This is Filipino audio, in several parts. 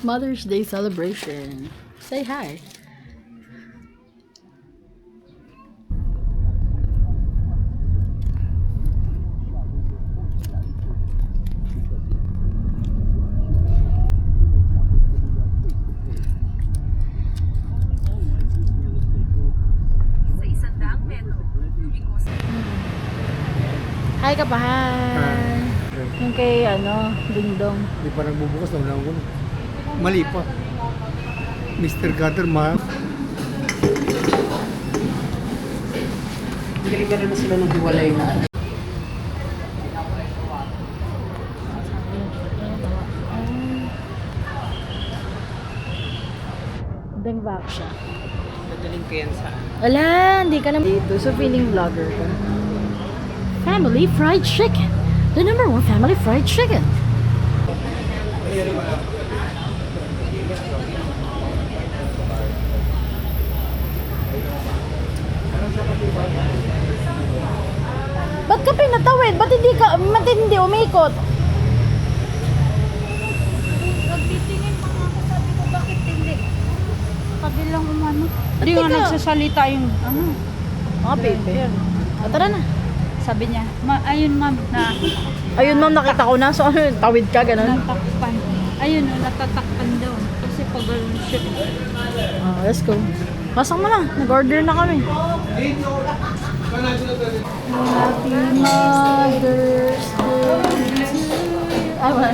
Mother's Day celebration. Say hi. Hi ka pa, hi. Yung kay Dingdong. Hindi pa nagbubukas, naulang ko. Mali pa. Mr. Gutter, Galing-galing na sila nung hiwalay na. Dengvak siya. Madaling ko yan sa... Wala, hindi ka na dito. So feeling vlogger ka. Family fried chicken. The #1 family fried chicken. Ba't ka pinatawid? Ba't hindi umikot? Nagtitingin pa nga ako, sabi ko bakit hindi? Kabilang umano. Ba't Hindi nga ka- nagsasalita yung Pepe. Tara na. sabi niya, ayun ma'am na Ayun ma'am, nakita ko na. So ano yun? Tawid ka, ganun? natakpan. Ayun natatakpan daw. Kasi pag siya. Let's go. Pasok mo na. Nag-order na kami. Happy Mother's Day to you. Ay, wala.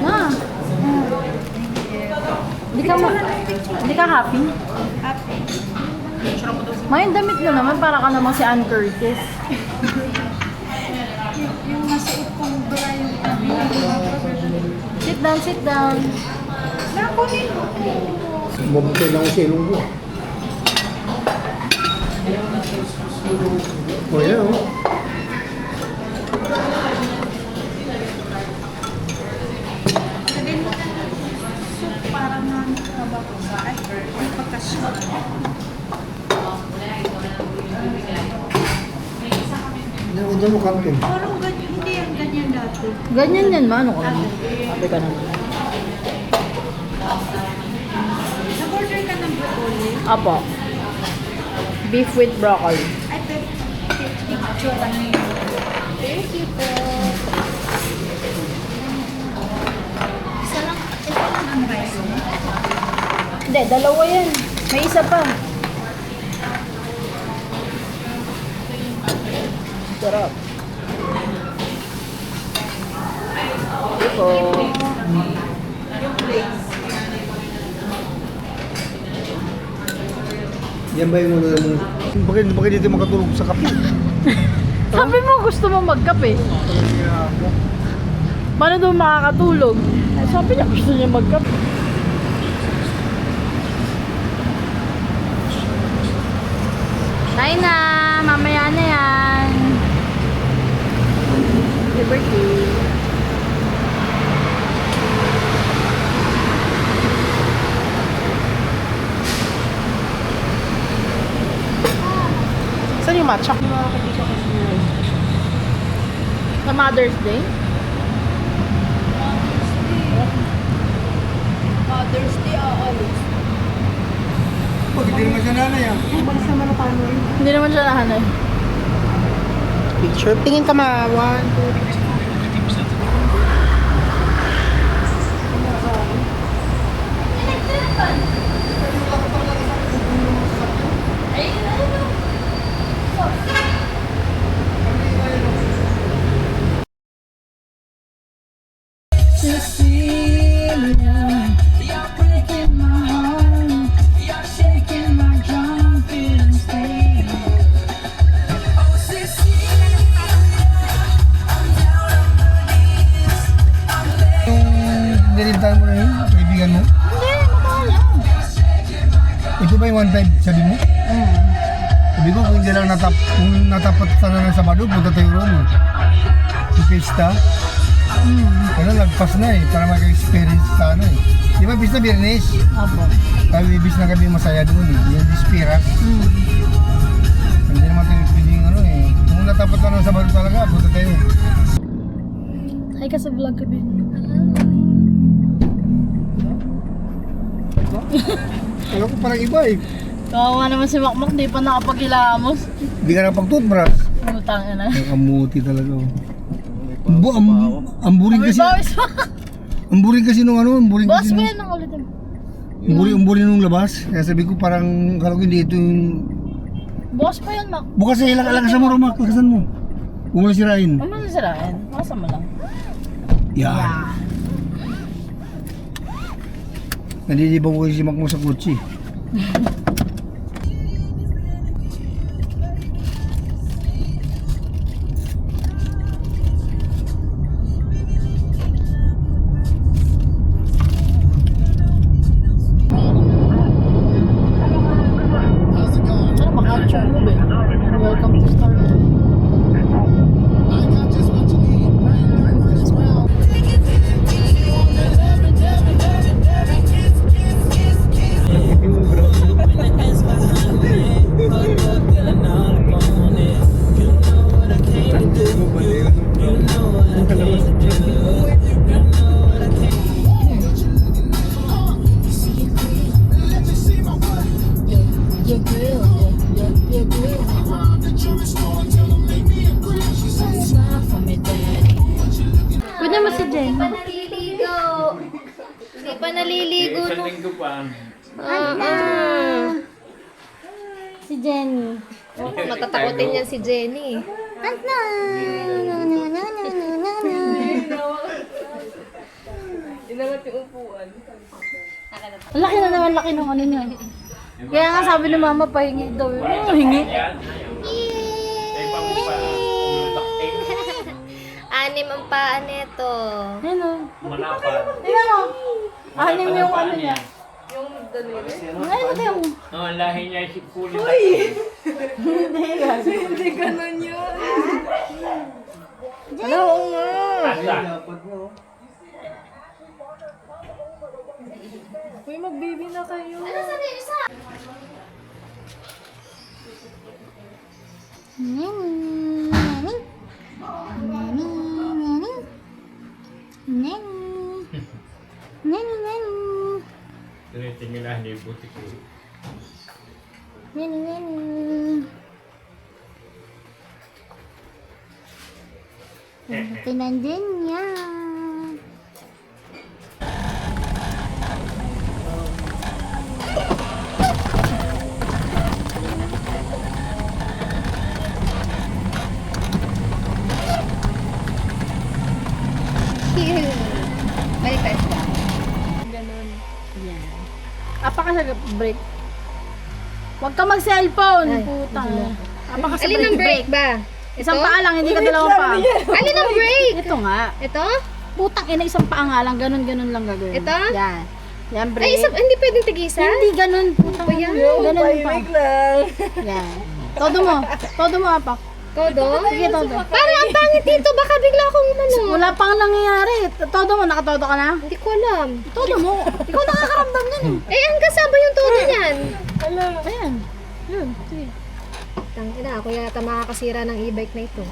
Ma. Hindi ka happy? Happy. Ma, yung damit mo naman para ka namang si Ann Curtis. Yung masuot kong bra yung Sit down, sit down. nakunin mo. Mabutay lang ko sa ilong ko. O yan, o. Sabihin mo na soup parang nabako sa ay pagka-soup. Yan mo kantin. Parang hindi yan ganyan dati. Ganyan yan, ma. Ano ka naman? Sabi ka naman. Nag-order ka ng broccoli? Apo. Beef with broccoli. Ay, picture lang yun. Thank you po. Isa lang ang rice mo. Hindi, dalawa yan. May isa pa. Sarap. Ito. Yan ba yung ano mo? Bakit dito makatulog sa kape? Sabi mo gusto mo magkape. Paano daw makakatulog? Sabi niya gusto niya magkape. Kain na! Mamaya na yan. Liberty. Saan yung matcha? Sa Mother's Day? Mother's Day, alis. Bakit hindi naman siya nanay, ah? Hindi naman siya nahanay. Picture. Tingin ka ma. 1, 2, 3. Nilintahan mo na yun, kaibigan mo? Hindi, matagal lang. Ito ba yung 1-5 sabi mo? Sabi ko, kung hindi lang kung natapat sana ng Sabado, punta tayo ron. Yung pista. Kaya lagpas na eh, para maka-experience sana eh. Di ba, pista Biyernes? Apo. Tayo ibis na kami masaya doon eh. Yung Dispiras. Hindi naman tayo pwedeng ano eh. Kung natapat natapat na ng Sabado talaga, punta tayo. Hi ka sa vlog ko din. Alam ko parang iba eh. Kawawa naman si Makmak, di pa nakapagilamos. Hindi ka nakapag-toothbrush. Utang ina. Nakamuti talaga oh. Amburing kasi. Bawis pa. Amburing kasi nung ano, amburing Boss kasi ko nung, yan ang ulitin. amburing nung labas. Kaya sabi ko parang, kala ko hindi ito yung... Boss pa yan, Mak. Bukas na lakasan mo, Romak, lakasan mo. Huwag mo na sirain. Ano na sirain? Masa mo lang. Yan. Nandidibang ko si Mac mo sa kutsi. Ano ba? Capture mo ba? Welcome to Star Wars. Your grill, your grill. Smile for me, daddy. Pwede mo si Jen. Naliligo. Hindi pa naliligo. Isang linggo pa. Si Jenny. Matatakotin yan si Jenny. Ang laki na naman, laki ng ano niya. Kaya nga sabi ni Mama, pahingi daw. Hingi. Anim ang paa nito. Ayun o. Malapad. Tingnan mo. Anim yung ano niya. Ayun na yung... Oh, ang lahi niya si Kulit. Hindi ganun yun. Hello, nga. Uy, mag-baby na kayo. Tingin lang niya yung butik ko. Pinandin niya. Balik tayo sa Ganun. Yan. Apa ka sa break. Huwag ka mag-cellphone. Puta. Apa ka sa Alin ang break ba? Isang paa lang, hindi ka dalawang paa. Alin ang break? Ito nga. Ito? Putang ina, isang paa nga lang. Ganun lang gagawin. Ito? Yan. Yan, break. Ay, hindi pwedeng tigisa? Hindi ganun. Putang Yan. Ganun yung paa. Yan. Todo mo. Todo mo, apa. Todo? Sige, todo. Parang ang pangit dito. Baka bigla akong umano. Wala pang nangyayari. Todo mo, nakatodo ka na? Hindi ko alam. Todo mo. Ikaw nakakaramdam nun eh. Eh, hanggang saan ba yung todo niyan? Ayan. Yun. Sige. Tangina, ako yata makakasira ng e-bike na ito.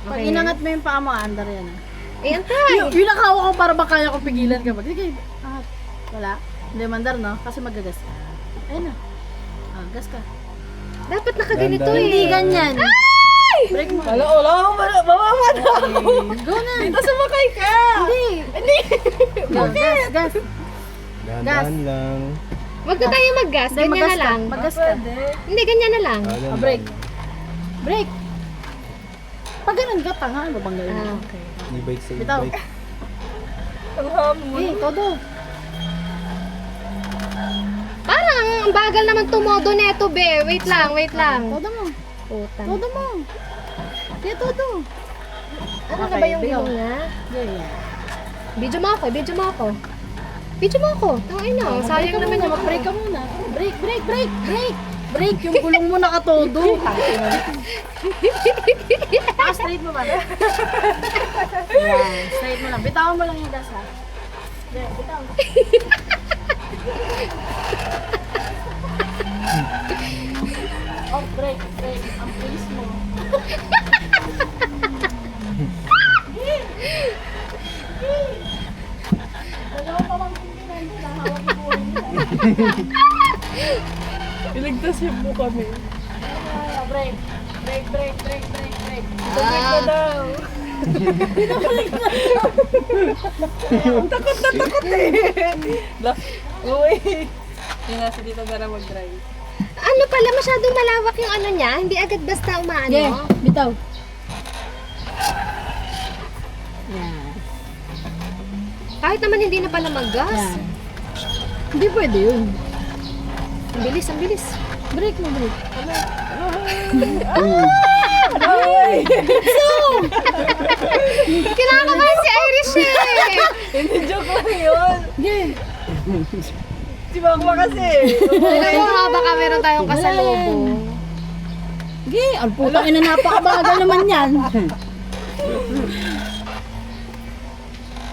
Pag inangat mo yung paa mo, andar yan ah. Eh, antay! Yung nakawa ko para ba kaya ko pigilan ka ba? Sige. Wala. Hindi mandar no? Kasi magagas ka. Ayun na. Gas ka. Dapat nakaganito eh. Hindi ganyan. Ay! Break mo. Wala, mamamata ako. Go na. Dito sumakay ka. Hindi. Gas. Dahan lang. Wag na tayo mag-gas. Ganyan na lang. Magas ka. Hindi, ganyan na lang. Break. Break. Pag ganun ka, tanga. Ano bang gawin? Ah, okay. E-bike sa Bitaw. Todo. Parang ang bagal naman tumodo neto, be. Wait lang. Todo mo. Putan. Todo mo. Sige, todo. Ano na Okay, ba yung bigaw. bilong niya? Yeah. Video mo ako. Tangin na. Sayang naman yung Mag-break ka muna. Break. Break. Yung gulong mo nakatodo. Straight mo ba? Yan. Straight mo lang. Bitawan mo lang yung gas ha. Yan. Bitawan. Oh, break. Ang please mo. Iligtas niyo po kami. Break. Break, break, break, break, break. Break Ah. na daw. Takot na takot eh. Uy. Yung nasa dito para mag-drive. Ano pala, masyadong malawak yung ano niya. Hindi agad basta umaano. Yeah, bitaw. Yan. Kahit naman hindi na pala mag-gas. Yan. Hindi pwede yun. Ang bilis, ang bilis. Break mo, break. Kinakabahan si Irish eh. Hindi, joke lang yun. Yeah. Si Mama kasi. Alam mo nga baka meron tayong kasalubong. Sige, ang putang ina, napakabagal naman yan.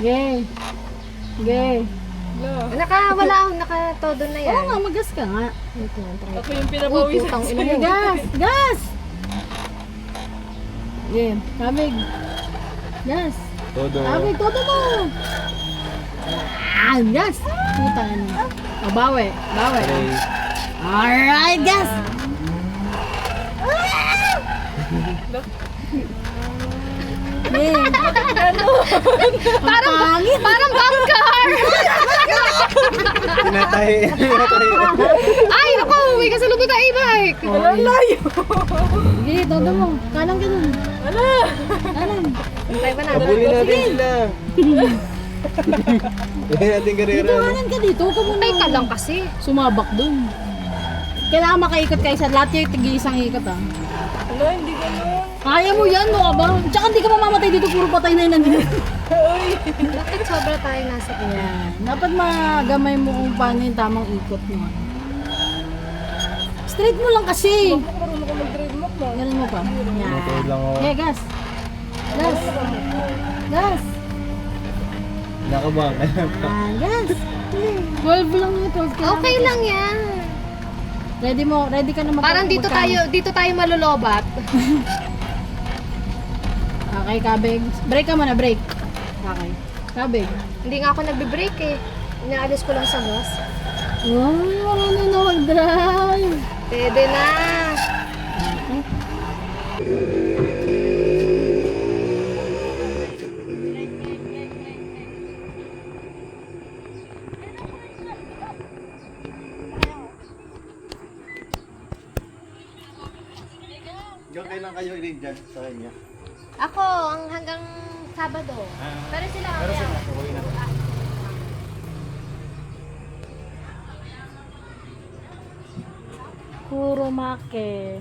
Sige. Sige. Nakatodo na yan. Oo nga, magas ka nga. Ako yung Uy, putang ina mo. Gas! Gas! Sige, kabig. Gas. Todo. Kabig, todo mo. Ah, gas. Putang ina. O, bawi. Bawi. Alright, gas. Yeah. Parang pangit. Parang bunker! Tinatahi. Ay, naku! May kasalubong na e-bike! Walang layo. Sige, todo mo. Kanan ka dun. Kanan. Antay ba na? Habulin natin sila. Yan natin Dito, karera. kanan ka dito. Huwag ka muna. Antay ka lang kasi. Sumabak dun. Kailangan makaikot kayo sa lahat yung tig-isang ikot ah. Wala, hindi ganun. Kaya mo yan, no ka ba? Tsaka hindi ka mamamatay dito, puro patay na yun nandito. Bakit sobra tayo nasa kanya? Yan. Dapat magamay mo kung paano yung tamang ikot mo. Straight mo lang kasi. Marunong ka mag-drive mo pa. Ganun mo pa. Yan. Okay lang ako. Okay, gas. Gas. Gas. Nakabang. Yan, gas. 12 lang yun, 12 ka lang. Okay lang yan. Ready mo, ready ka na Parang dito tayo malulobat. Okay, kabig. Break ka muna, break. Okay. Kabig. Hindi nga ako nagbe-break eh. Inaalis ko lang sa gas. Wow, marunong na mag-drive. Pwede na. Yung kailan kayo i-dyan sa kanya? Ako, ang hanggang Sabado. Pero sila mamaya. Kuromake.